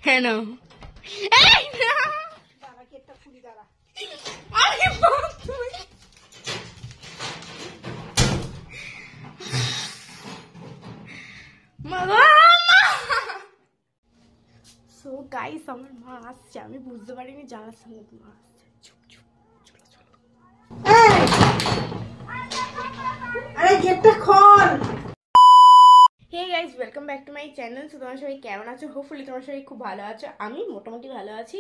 হ্যাঁ না so guys আমার মা আসছে, আমি বুঝতে পারিনি জানার সঙ্গে মা আসছে। চুপ চুপ চলো চলো। আরে গেটটা খোল। Hey guys, welcome back to my channel. তো তোমার সবাই কেমন আছো? হোপফুলি তোমার সবাই খুব ভালো আছো। আমি মোটামুটি ভালো আছি,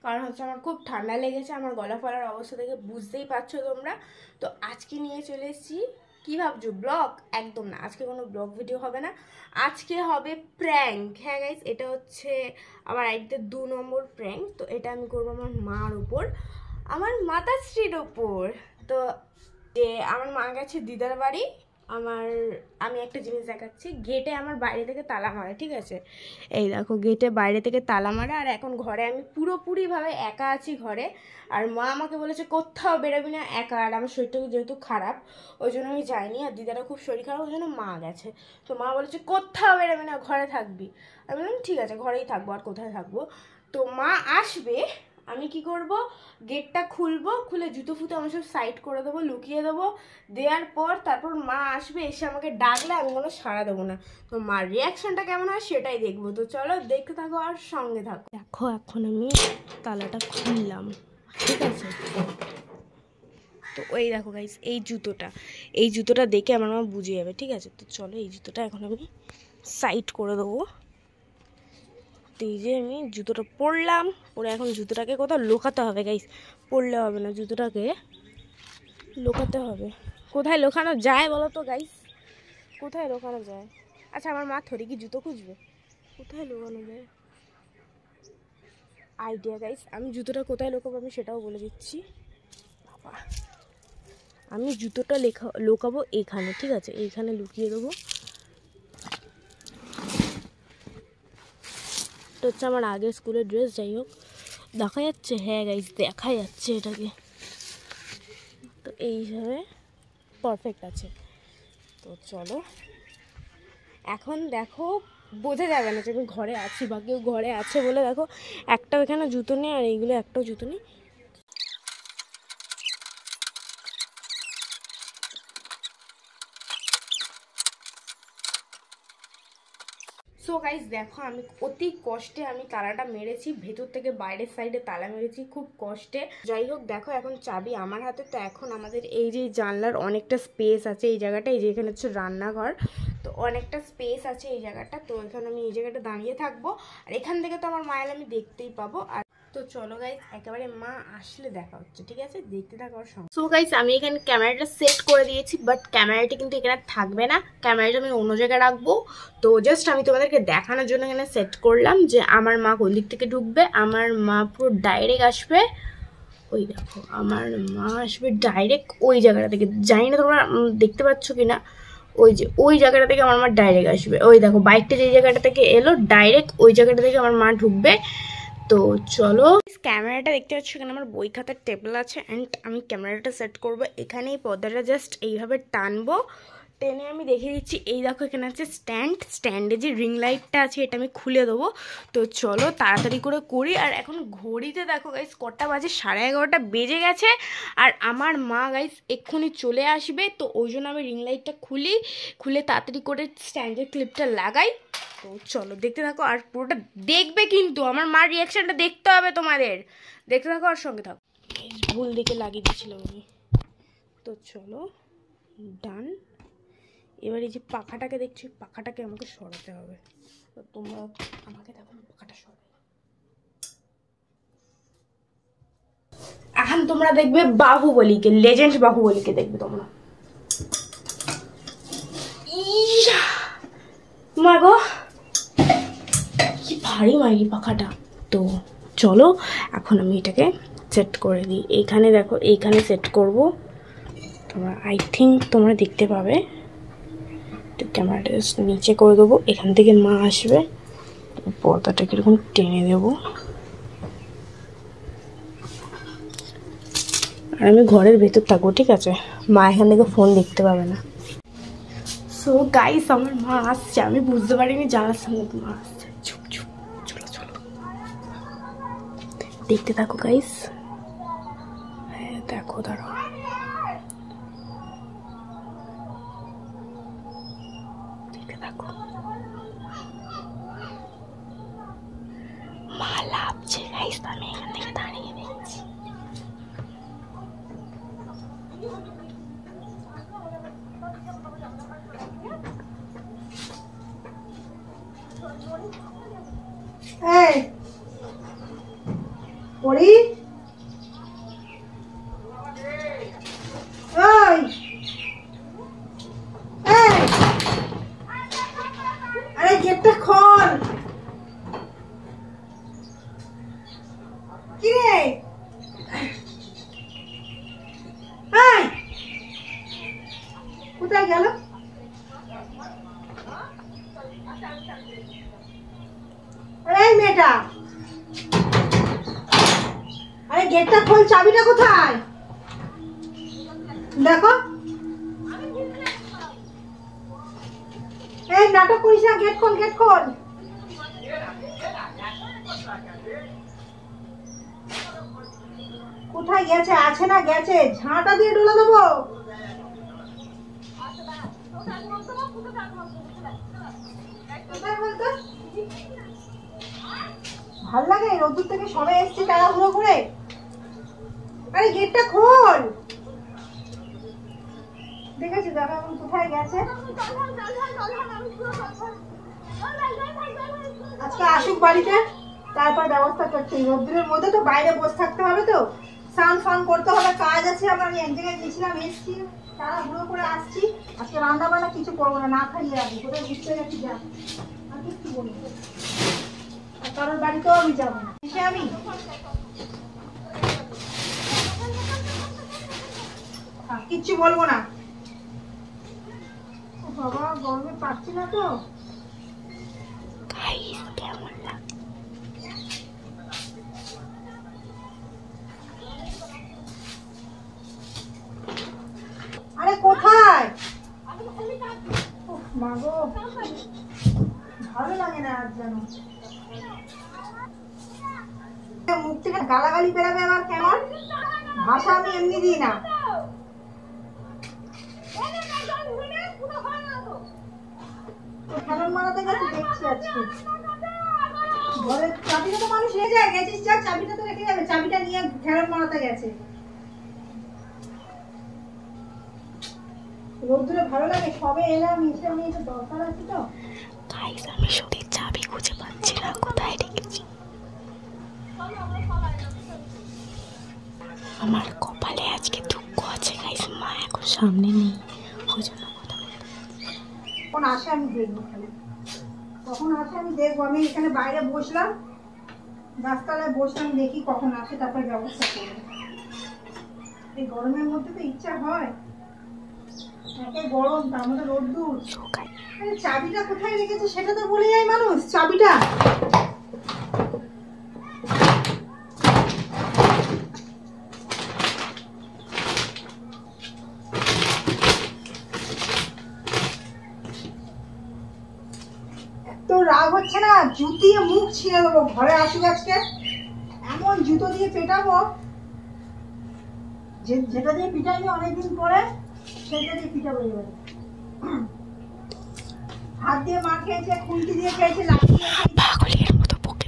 কারণ হচ্ছে আমার খুব ঠান্ডা লেগেছে। আমার গলা ফলার অবস্থা থেকে বুঝতেই পারছো তোমরা। তো আজকে নিয়ে চলে এসেছি, কী ভাবছো ব্লগ? একদম না, আজকে কোনো ব্লগ ভিডিও হবে না, আজকে হবে প্র্যাঙ্ক। হ্যাঁ গাইস, এটা হচ্ছে আমার আইডিতে 2 নম্বর প্র্যাঙ্ক। তো এটা আমি করবো আমার মার ওপর, আমার মাতাশ্রীর ওপর। তো যে আমার মা গেছে দিদার বাড়ি, আমি একটা জিনিস দেখাচ্ছি। গেটে আমার বাইরে থেকে তালা মারে, ঠিক আছে? এই দেখো, গেটে বাইরে থেকে তালা মারে। আর এখন ঘরে আমি পুরোপুরিভাবে একা আছি ঘরে। আর মা আমাকে বলেছে কোথাও বেরোবি না একা। আর আমার শরীরটা যেহেতু খারাপ, ওই জন্য আমি যাইনি। আর দিদারা খুব শরীর খারাপ, ওই জন্য মা গেছে। তো মা বলেছে কোথাও বেরোবি না, ঘরে থাকবি। আমি বললাম ঠিক আছে, ঘরেই থাকবো, আর কোথায় থাকবো। তো মা আসবে, আমি কি করব, গেটটা খুলবো, খুলে জুতো ফুতো আমার সব সাইড করে দেবো, লুকিয়ে দেবো। দেওয়ার পর তারপর মা আসবে, এসে আমাকে ডাকলে আমি কোনো সাড়া দেবো না। তো মার রিয়াকশনটা কেমন হয় সেটাই দেখবো। তো চলো দেখতে থাকো আর সঙ্গে থাকো। দেখো এখন আমি তালাটা খুললাম, ঠিক আছে? তো ওই দেখো গাইস, এই জুতোটা দেখে আমার মা বুঝে যাবে, ঠিক আছে? তো চলো এই জুতোটা এখন আমি সাইড করে দেবো। এই যে আমি জুতোটা পরলাম, পরে এখন জুতোটাকে কোথাও লুকাতে হবে গাইস, পরলে হবে না, জুতোটাকে লুকাতে হবে। কোথায় লুকানো যায় বলো তো গাইস, কোথায় লুকানো যায়? আচ্ছা আমার মা থরি কি জুতো খুঁজবে, কোথায় লুকানো যায়? আইডিয়া গাইস, আমি জুতোটা কোথায় লুকাবো আমি সেটাও বলে দিচ্ছি। বাবা, আমি জুতোটা লুকাবো এখানে, ঠিক আছে? এইখানে লুকিয়ে দেবো। এটা হচ্ছে আমার আগের স্কুলের ড্রেস। যাই হোক, দেখা যাচ্ছে? হ্যাঁ গাইস, দেখা যাচ্ছে এটাকে। তো এই হিসাবে পারফেক্ট আছে। তো চলো এখন দেখো, বোঝা যাবে না যে আমি ঘরে আছি বা কেউ ঘরে আছে বলে। দেখো একটাও এখানে জুতো নেই, আর এইগুলো একটাও জুতো নেই। সো গাইস দেখো, আমি অতি কষ্টে আমি তালাটা মেরেছি, ভেতর থেকে বাইরের সাইডে তালা মেরেছি খুব কষ্টে। যাই হোক দেখো, এখন চাবি আমার হাতে। তো এখন আমাদের এই যে জানলার অনেকটা স্পেস আছে এই জায়গাটা, এই যে এখানে হচ্ছে রান্নাঘর, তো অনেকটা স্পেস আছে এই জায়গাটা। তো এখানে আমি এই জায়গাটা দাঁড়িয়ে থাকবো, আর এখান থেকে তো আমার মায়ের আমি দেখতেই পাবো। আর তো চলো গাইস, একেবারে মা আসলে দেখা হচ্ছে, ঠিক আছে? দেখতে থাকার সঙ্গে। সো গাইস, আমি এখানে ক্যামেরাটা সেট করে দিয়েছি, বাট ক্যামেরাটি কিন্তু এখানে থাকবে না, ক্যামেরাটা আমি অন্য জায়গায় রাখবো। তো জাস্ট আমি তোমাদেরকে দেখানোর জন্য এখানে সেট করলাম যে আমার মা কোন দিক থেকে ঢুকবে। আমার মা পুরো ডাইরেক্ট আসবে, ওই দেখো আমার মা আসবে ডাইরেক্ট ওই জায়গাটা থেকে। জানি না তোমরা দেখতে পাচ্ছ কিনা, ওই যে ওই জায়গাটা থেকে আমার মা ডাইরেক্ট আসবে। ওই দেখো বাইকটা যে জায়গাটা থেকে এলো, ডাইরেক্ট ওই জায়গাটা থেকে আমার মা ঢুকবে। তো চলো, ক্যামেরাটা দেখতে পাচ্ছ এখানে আমার বই খাতার টেবিল আছে, অ্যান্ড আমি ক্যামেরাটা সেট করবো এখানে। এই পর্দাটা জাস্ট এইভাবে টানবো, টেনে আমি দেখিয়ে দিচ্ছি। এই দেখো এখানে আছে স্ট্যান্ডে যে রিং লাইটটা আছে এটা আমি খুলে দেবো। তো চলো তাড়াতাড়ি করে করি। আর এখন ঘড়িতে দেখো গাইস কটা বাজে, 11:30 বেজে গেছে। আর আমার মা গাইস এক্ষুনি চলে আসবে। তো ওই জন্য আমি রিং লাইটটা খুলে তাড়াতাড়ি করে স্ট্যান্ডের ক্লিপটা লাগাই। তো চলো দেখতে থাকো, আর পুরোটা দেখবে কিন্তু, আমার মার রিয়াকশানটা দেখতে হবে তোমাদের। দেখতে থাকো আর সঙ্গে থাকো। ভুল দিকে লাগিয়ে দিয়েছিলাম আমি। তো চলো ডান। এবার এই যে পাখাটাকে দেখছি, পাখাটাকে আমাকে সরাতে হবে। তো তোমরা আমাকে দেখো পাখাটা সরাই। এখন তোমরা দেখবে বাহুবলীকে, লেজেন্ড বাহুবলীকে দেখবে তোমরা। মাগো কি ভারী মারি পাখাটা। তো চলো এখন আমি এটাকে সেট করে দিই। এইখানে দেখো, এইখানে সেট করব। তোমরা আই থিঙ্ক তোমরা দেখতে পাবে। ক্যামেরাটা নিচে করে দেবো, এখান থেকে মা আসবে, পর্দাটা কিরকম টেনে দেবো। আর আমি ঘরের ভেতর থাকবো, ঠিক আছে? মা এখান থেকে ফোন দেখতে পাবে না। সো গাইস, আমার মা আসছে, আমি বুঝতে পারিনি জানার সঙ্গে মা আসছে। চুপ চুপ, চলো চলো। দেখতে থাকো গাইস। হ্যাঁ দেখো, দাঁড়াও। দেখতে থাকো, মা লাভছে গাইস, আমি এখান থেকে দাঁড়িয়ে দেখছি। এই পড়ি, ওই এই, আরে গেটটা খোল। কি রে? এই কোথায় গেল? এই মেয়েটা, আরে গেটটা খোল, চাবিটা কোথায়? দেখো, এই নাটক করিস না, গেট খোল, গেট খোল। কোথায় গেছে? আছে না গেছে? ঝাঁটা দিয়ে ডোলা দেবো। ভাল লাগে রোদ্দুর থেকে সবাই এসছে তাড়াহুড়ো করে। আরে গেটটা খোল। দেখেছি, দেখো এখন কোথায় গেছে। আজকে আসুক বাড়িতে, তারপর ব্যবস্থা করছি। রোদ্দুরের মধ্যে তো বাইরে বসে থাকতে হবে, তো স্নান ফান করতে হবে, কাজ আছে। আমরা আমি এক জায়গায় গেছিলাম, এসছি, তাড়াহুড়ো করে আসছি। আজকে রান্না বান্না কিছু করবো না, না খাইয়ে রাখবো। কোথায় ঘুরতে গেছি যা, আর কিছু বলবো। আর কারোর বাড়িতেও আমি যাবো না, এসে আমি কিচ্ছু বলবো না। বাবা গরমে পাচ্ছি না তো। কেমন লাগে? আরে কোথায়? মা গো, ভালো লাগে না আর যেন। মুখ থেকে গালাগালি বেরাবে আবার কেমন ভাষা, আমি এমনি দিই না। খেলন মারাতে গেছে দেখছি আজকে। ঘরের চাবিটা তো মানুষ রেখে যায়, গেছিস যা, চাবিটা তো রেখে যাবে। চাবিটা নিয়ে খেলন মারাতে গেছে। রোদ্দুরে ভালো লাগে, সবে এলাম, এসে আমি একটু দরকার আছে তো। গাইস আমি সত্যি চাবি খুঁজে পাচ্ছি না, কোথায় রেখেছি। আমার কপালে আজকে দুঃখ আছে গাইস, মা এখন সামনে নেই, ওই জন্য কথা বলতে। কখন আসে আমি দেখবো, খালি কখন আসে আমি দেখবো। আমি এখানে বাইরে বসলাম, গাছতলায় বসলাম, দেখি কখন আসে, তারপর ব্যবস্থা করবো। এই গরমের মধ্যে তো ইচ্ছা হয়, একে গরম, তার মধ্যে রোদ্দুর। আরে চাবিটা কোথায় রেখেছে সেটা তো বলে যায় মানুষ। চাবিটা এত রাগ হচ্ছে না, জুতিয়ে মুখ ছিঁড়ে দেবো। ঘরে আসুক আজকে, এমন জুতো দিয়ে পেটাবো, যেটা দিয়ে পিটাইনি অনেকদিন পরে, সেটা দিয়ে পিটাবো এবারে। হাত দিয়ে মা খেয়েছে, খুন্তি দিয়ে খেয়েছে, লাঠি দিয়ে খেয়েছে,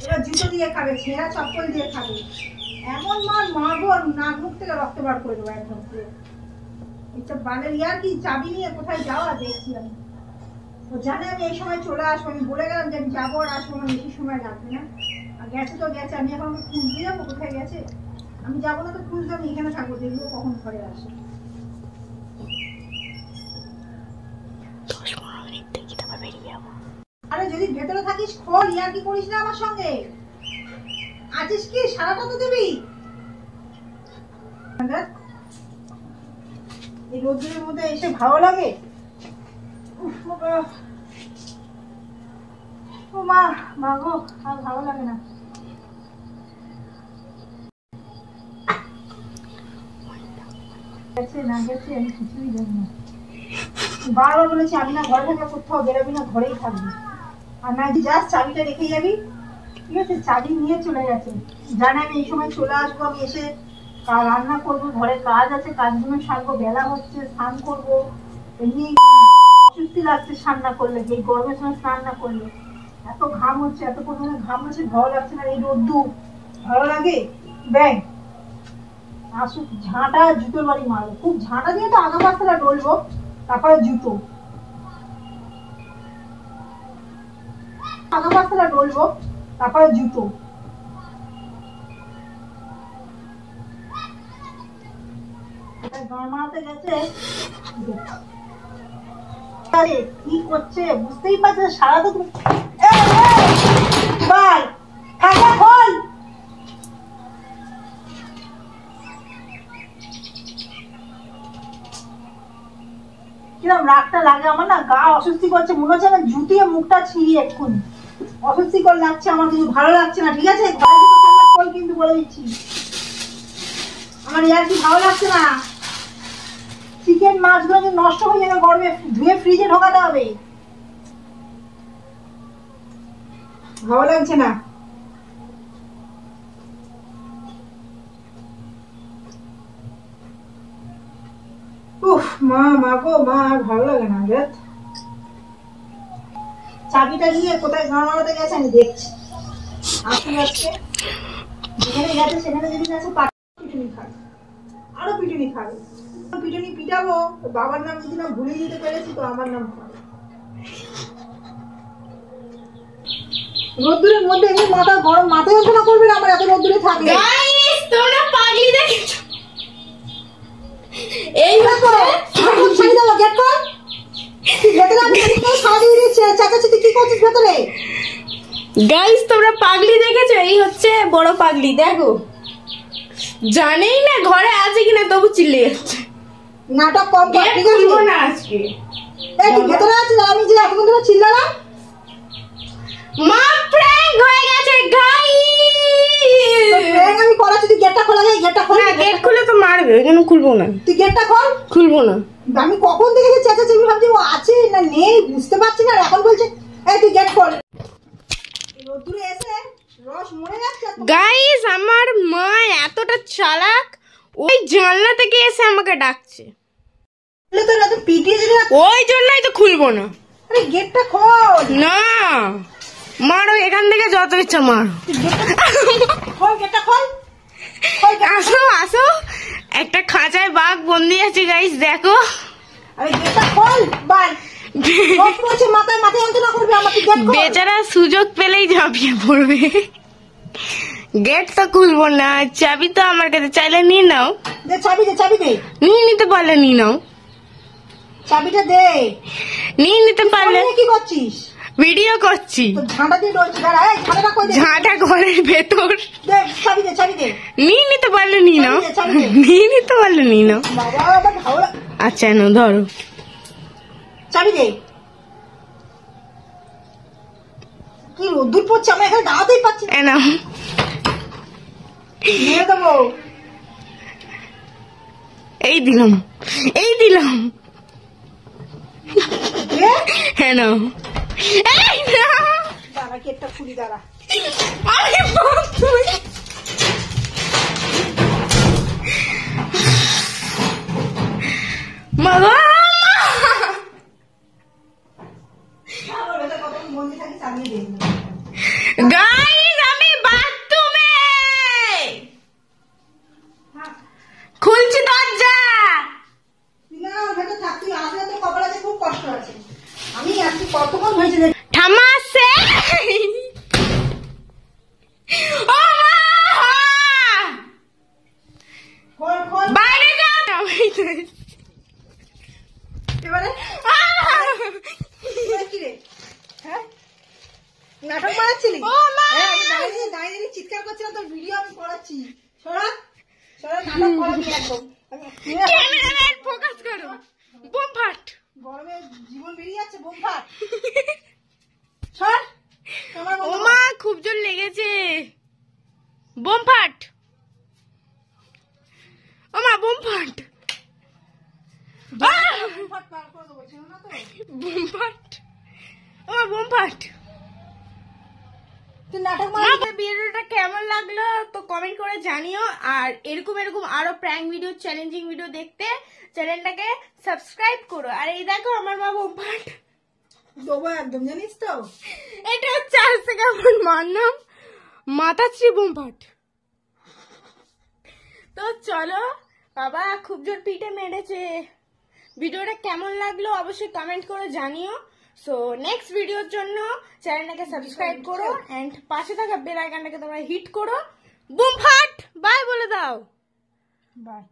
এবার জুতো দিয়ে খাবে, ছেঁড়া চপ্পল দিয়ে খাবে। এমন মার মারবো, নাক মুখ থেকে রক্ত বার করে দেবো একদম। এটা বালের ইয়ার কি, চাবি নিয়ে কোথায় যাওয়া দেখছি আমি। ও জানে আমি এই সময় চলে আসবো, আমি বলে গেলাম যে আমি যাবো আর আসবো, আমার বেশি সময় লাগবে না। আর গেছে তো গেছে, আমি এখন খুঁজতে যাবো কোথায় গেছে। আমি যাবো না তো খুঁজতে, আমি এখানে থাকবো, দেখবো কখন ঘরে আসে। 10-15 মিনিট দেখি, তারপর বেরিয়ে যাবো। আরে যদি ভেতরে থাকিস খোল, ইয়ার কি করিস না আমার সঙ্গে। আছিস কি, সারাটা তো দিবি। এই রোদ্দুরের মধ্যে এসে ভালো লাগে। ও মা, মা গো, আর ভালো লাগে না। গেছে না গেছে আমি কিছুই জানি না। বারবার বলেছি আমি না ঘরে থাকলে কোথাও বেরোবি না, ঘরেই থাকবি। আর না যাস, চাবিটা রেখে যাবি, ঠিক আছে, চাবি নিয়ে চলে গেছে, জানে আমি এই সময় চলে আসবো, আমি এসে রান্না করবো, ঘরে কাজ আছে, কাজগুলো সারবো, বেলা হচ্ছে, স্নান করবো, এমনি অস্বস্তি লাগছে স্নান না করলে, এই গরমের সময় স্নান না করলে এত ঘাম হচ্ছে, এত পরিমাণে ঘাম হচ্ছে, ভালো লাগছে না, এই রোদ্দুর ভালো লাগে। ব্যাগ আসুক, ঝাঁটা জুতোর বাড়ি মারবো, খুব ঝাঁটা দিয়ে তো আগা পাশটা ডলবো, তারপরে জুতো আগা পাশটা ডলবো, তারপরে জুতো। মারাতে গেছে, কি করছে বুঝতেই পারছে, সারা তো ভাই থাকা খোল। কিরম রাগটা লাগে আমার না, গা অস্বস্তি করছে, মনে হচ্ছে না জুতিয়ে মুখটা ছিঁড়ি এক্ষুনি, অস্বস্তিকর লাগছে আমার, কিছু ভালো লাগছে না, ঠিক আছে খোল কিন্তু বলে দিচ্ছি, আমার আর কি ভালো লাগছে না। চিকেন মাছগুলো যে নষ্ট হয়ে যাবে গরমে, ধুয়ে ফ্রিজে ঢোকাতে হবে, ভালো লাগছে না। উফ মা, মা গো মা, আর ভালো লাগে না রে। চাবিটা নিয়ে কোথায় ঘর মারাতে গেছে আমি দেখছি, আসতে যাচ্ছে, যেখানে গেছে সেখানে যদি গেছে পিটুনি খাবে, আরো পিটুনি খাবে, পিটুনি পিটাবো, বাবার নাম যদি না ভুলে দিতে পেরেছি তো আমার নাম খাবে। রোদ্দুরের মধ্যে এমনি মাথা গরম, মাথা যন্ত্রণা করবে না আমার এত রোদ্দুরে থাকলে। তোমরা পাগলি দেখেছো, এই দেখো ছাড়ি দাও, গেট কর, ভেতরে আমি সারাদিন চেঁচাচ্ছি, কি করছিস ভেতরে? গাইস তোমরা পাগলি দেখেছো, এই হচ্ছে বড় পাগলি, দেখো জানেই না ঘরে আছে কিনা তবু চিল্লে যাচ্ছে। নাটক কম কর, ঠিক আছে না আজকে এই তুই ভেতরে আছিস, আমি যে এতক্ষণ ধরে চিল্লালাম, মা প্র্যাঙ্ক হয়ে গেছে গাইস। প্র্যাঙ্ক আমি করাচ্ছি, তুই গেটটা খোলা যায়, গেটটা খোল। না গেট খুলে তো মারবে, ওই জন্য খুলবো না। তুই গেটটা খোল। খুলবো না, আমি কখন থেকে যে চেঁচাচ্ছি, ভাবছি ও আছে না নেই বুঝতে পারছি না, এখন বলছে এই তুই গেট খোল। রোদ্দুরে এসে রস মরে যাচ্ছে। গাইস আমার মা এতটা চালাক, ওই জানলা থেকে এসে আমাকে ডাকছে, ওই জন্যই তো খুলবো না। আরে গেটটা খোল না মারো, এখান থেকে যত ইচ্ছা মারো, খোল গেটটা খোল। আসো আসো, একটা খাঁচায় বাঘ বন্দি আছে গাইস, দেখো। আরে গেটটা খোল বাই, মাথায় মাথায় যন্ত্রণা করবে আমাকে, গেট খোল। বেচারা সুযোগ পেলেই ঝাঁপিয়ে পড়বে। গেট তো খুলবো না, চাবি তো আমার কাছে, চাইলে নিয়ে নাও। দে চাবি, দে চাবি, দে। নিয়ে নিতে পারলে নিয়ে নাও, চাবিটা দে। নিয়ে নিতে পারলে। কি করছিস? ভিডিও করছি। তো ঝাঁটা দিয়ে ডলছি, দাঁড়া, এই ঝাঁটাটা কই দে? ঝাঁটা ঘরের ভেতর। দে চাবি, দে চাবি, দে। নিয়ে নিতে পারলে নিয়ে নাও, চাবি দে। নিয়ে নিতে পারলে নিয়ে নাও। বাবা আবার ভালো। আচ্ছা নাও, ধরো চাবি দে। কি রোদ্দুর পড়ছে, আমরা এখানে দাঁড়াতেই পাচ্ছি না। নাও, নিয়ে দেবো। এই দিলাম, এই দিলাম, হ্যাঁ নাও। এই না, দাঁড়া কি একটা খুলি, দাঁড়া। আরে বাপ তুই, মাগো গাইস আমি বাথরুমে, খুলছি দরজা। খুব কষ্ট আছে, আমি আজকে কতক্ষণ হয়েছে ঠাম্মা আসছে। ও মা, বাইরে যাও। এবারে কি রে, হ্যাঁ নাটক মারাচ্ছিলি? হ্যাঁ আমি দাঁড়িয়ে দাঁড়িয়ে চিৎকার করছিলাম, তোর ভিডিও আমি করাচ্ছি, সরা সরা, নাটক করাবি একদম। ক্যামেরাম্যান ফোকাস করো, বোম ফাট। গরমে জীবন বেরিয়ে যাচ্ছে, বোম ফাট। সর, ও মা খুব জোর লেগেছে, বোম ফাট। ও মা বোম ফাট, বোম ফাট পার করে দেবো, ছিল না তো? বোম ফাট, ও মা বোম ফাট। তুই নাটক মারাচ্ছিস? ভিডিওটা কেমন লাগলো তো কমেন্ট করে জানিও, আর এরকম আরো প্র্যাঙ্ক ভিডিও, চ্যালেঞ্জিং ভিডিও দেখতে চ্যানেলটাকে সাবস্ক্রাইব করো। আর এই দেখো আমার মা বোমপাট দেবো একদম, জানিস তো। এটা হচ্ছে আজ থেকে আমার মার নাম, মাতাশ্রী বোমপাট। তো চলো বাবা, খুব জোর পিঠে মেরেছে। ভিডিওটা কেমন লাগলো অবশ্যই কমেন্ট করে জানিও। সো নেক্সট ভিডিওর জন্য চ্যানেলটাকে সাবস্ক্রাইব করো এন্ড পাশে থাকা বেল আইকনটাকে তোমরা হিট করো। বুম ফাট বাই বলে দাও। বাই।